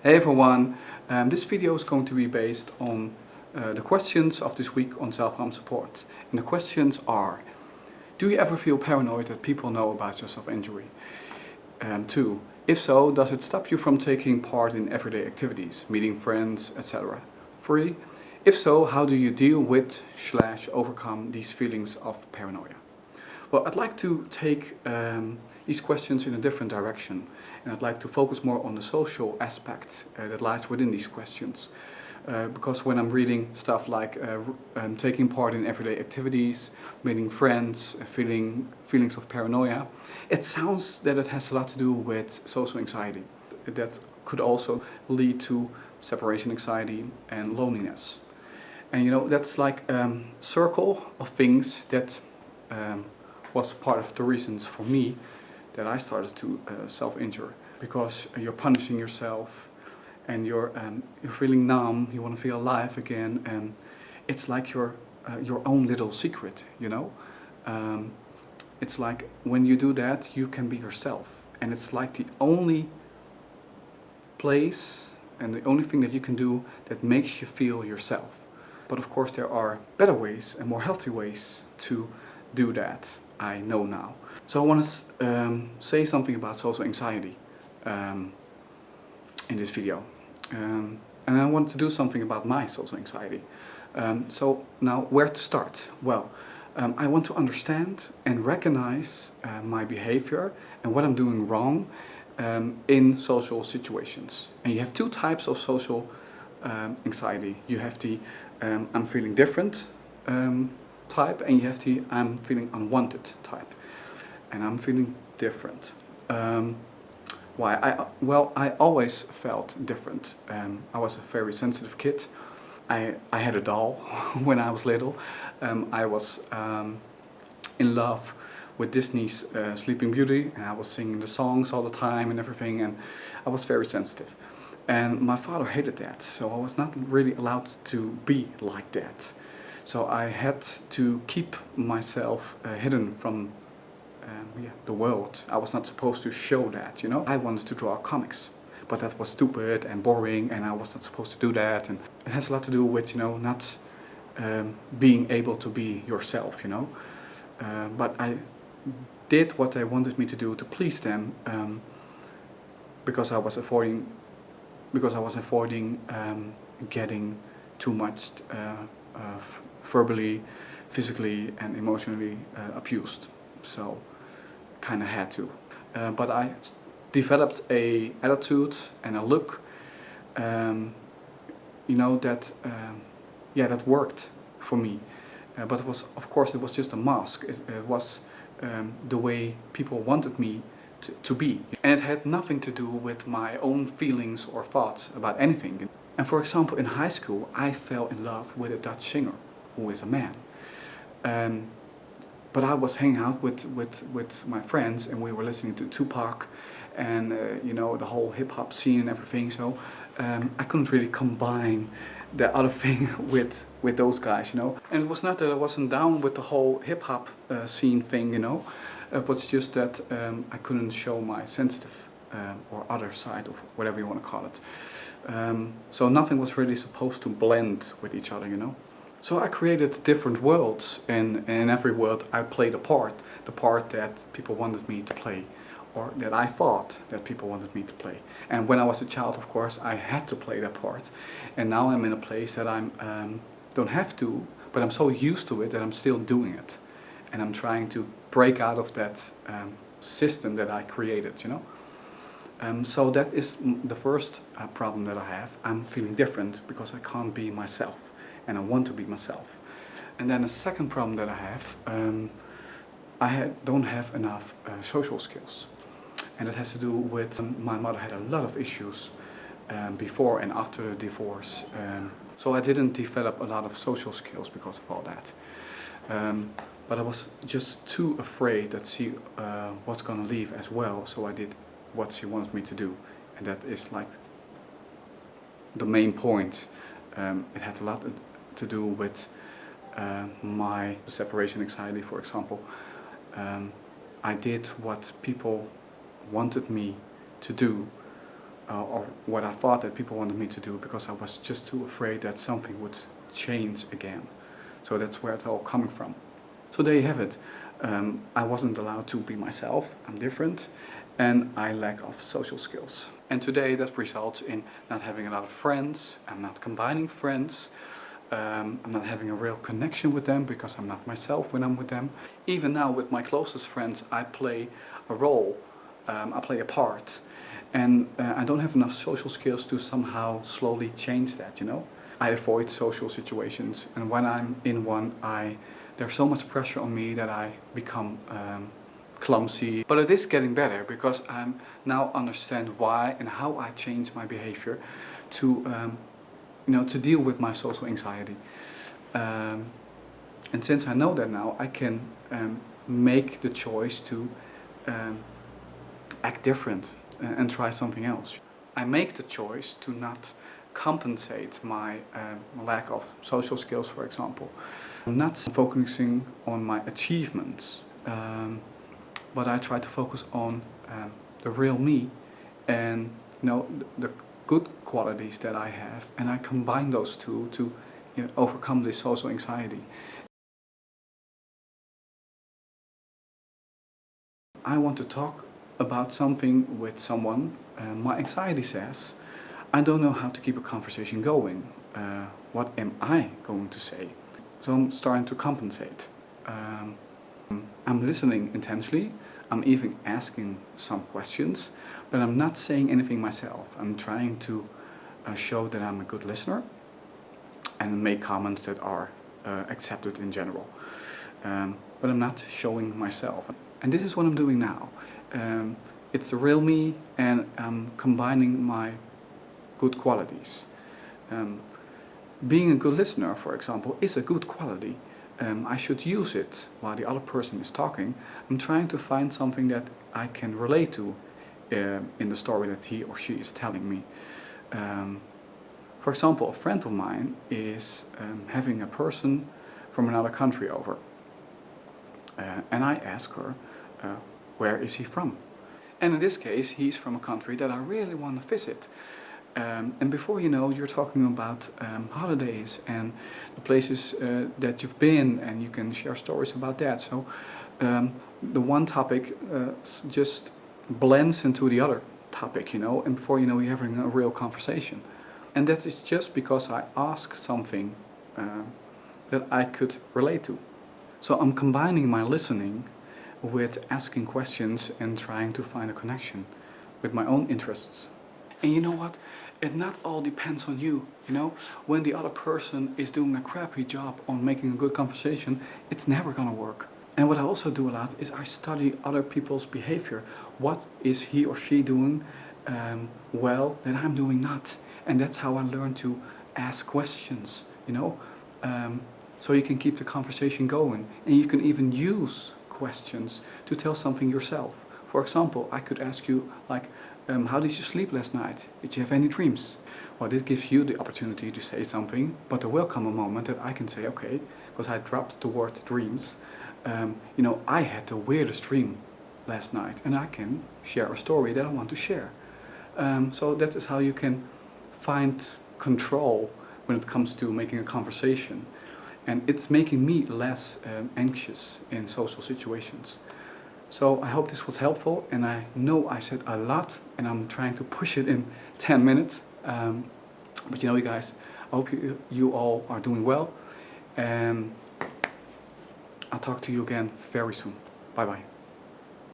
Hey everyone, this video is going to be based on the questions of this week on self-harm support. And the questions are: do you ever feel paranoid that people know about your self-injury? 2. If so, does it stop you from taking part in everyday activities, meeting friends, etc.? 3. If so, how do you deal with / overcome these feelings of paranoia? Well, I'd like to take these questions in a different direction, and I'd like to focus more on the social aspect that lies within these questions. Because when I'm reading stuff like taking part in everyday activities, meeting friends, feelings of paranoia, it sounds that it has a lot to do with social anxiety. That could also lead to separation anxiety and loneliness. And you know, that's like a circle of things that was part of the reasons for me that I started to self-injure. Because you're punishing yourself and you're feeling numb, you want to feel alive again, and it's like your own little secret, you know? It's like when you do that, you can be yourself. And it's like the only place and the only thing that you can do that makes you feel yourself. But of course there are better ways and more healthy ways to do that, I know now. So I want to say something about social anxiety in this video. And I want to do something about my social anxiety. So now, where to start? Well, I want to understand and recognize my behavior and what I'm doing wrong in social situations. And you have two types of social anxiety. You have the I'm feeling different type, and you have the I'm feeling unwanted type. And I'm feeling different. Why? Well, I always felt different. I was a very sensitive kid. I had a doll when I was little. I was in love with Disney's Sleeping Beauty, and I was singing the songs all the time and everything, and I was very sensitive. And my father hated that, so I was not really allowed to be like that. So I had to keep myself hidden from the world. I was not supposed to show that, you know. I wanted to draw comics, but that was stupid and boring, and I was not supposed to do that. And it has a lot to do with, you know, not being able to be yourself, you know. But I did what they wanted me to do to please them, because I was avoiding getting too much verbally, physically, and emotionally abused. So kind of had to. But I developed a attitude and a look, you know, that that worked for me. But it was, of course, it was just a mask. It was the way people wanted me to be. And it had nothing to do with my own feelings or thoughts about anything. And for example, in high school, I fell in love with a Dutch singer who is a man. But I was hanging out with my friends, and we were listening to Tupac and you know, the whole hip-hop scene and everything. So I couldn't really combine the other thing with those guys, you know. And it was not that I wasn't down with the whole hip-hop scene thing, you know. But it's just that I couldn't show my sensitive or other side, of whatever you want to call it. So nothing was really supposed to blend with each other, you know. So I created different worlds, and in every world I played a part. The part that people wanted me to play, or that I thought that people wanted me to play. And when I was a child, of course, I had to play that part. And now I'm in a place that I don't have to, but I'm so used to it that I'm still doing it. And I'm trying to break out of that system that I created, you know. So that is the first problem that I have. I'm feeling different because I can't be myself, and I want to be myself. And then the second problem that I have, don't have enough social skills. And it has to do with my mother had a lot of issues before and after the divorce. So I didn't develop a lot of social skills because of all that. But I was just too afraid that she was going to leave as well, so I did what she wanted me to do. And that is like the main point. It had a lot to do with my separation anxiety, for example. I did what people wanted me to do or what I thought that people wanted me to do, because I was just too afraid that something would change again. So that's where it's all coming from. So there you have it. I wasn't allowed to be myself. I'm different, and I lack of social skills. And today that results in not having a lot of friends. I'm not combining friends. I'm not having a real connection with them because I'm not myself when I'm with them. Even now with my closest friends, I play a role. I play a part. And I don't have enough social skills to somehow slowly change that, you know. I avoid social situations, and when I'm in one, there's so much pressure on me that I become clumsy. But it is getting better because I now understand why and how I change my behavior to to deal with my social anxiety. And since I know that now, I can make the choice to act different and try something else. I make the choice to not compensate my lack of social skills, for example. I'm not focusing on my achievements, but I try to focus on the real me and the good qualities that I have, and I combine those two to overcome this social anxiety. I want to talk about something with someone. My anxiety says, I don't know how to keep a conversation going. What am I going to say? So I'm starting to compensate. I'm listening intensely. I'm even asking some questions, but I'm not saying anything myself. I'm trying to show that I'm a good listener and make comments that are accepted in general. But I'm not showing myself. And this is what I'm doing now. It's the real me, and I'm combining my good qualities. Being a good listener, for example, is a good quality. I should use it while the other person is talking. I'm trying to find something that I can relate to in the story that he or she is telling me. For example, a friend of mine is having a person from another country over. And I ask her, where is he from? And in this case, he's from a country that I really want to visit. And before you know, you're talking about holidays and the places that you've been, and you can share stories about that. So the one topic just blends into the other topic, and before you know, you're having a real conversation. And that is just because I ask something that I could relate to. So I'm combining my listening with asking questions and trying to find a connection with my own interests. And you know what? It not all depends on you, When the other person is doing a crappy job on making a good conversation, it's never gonna work. And what I also do a lot is I study other people's behavior. What is he or she doing well that I'm doing not? And that's how I learn to ask questions, so you can keep the conversation going. And you can even use questions to tell something yourself. For example, I could ask you, like, how did you sleep last night? Did you have any dreams? Well, this gives you the opportunity to say something, but there will come a moment that I can say, okay, because I dropped the word dreams, I had the weirdest dream last night, and I can share a story that I want to share. So that is how you can find control when it comes to making a conversation. And it's making me less anxious in social situations. So I hope this was helpful, and I know I said a lot, and I'm trying to push it in 10 minutes. But you guys, I hope you all are doing well. And I'll talk to you again very soon. Bye bye.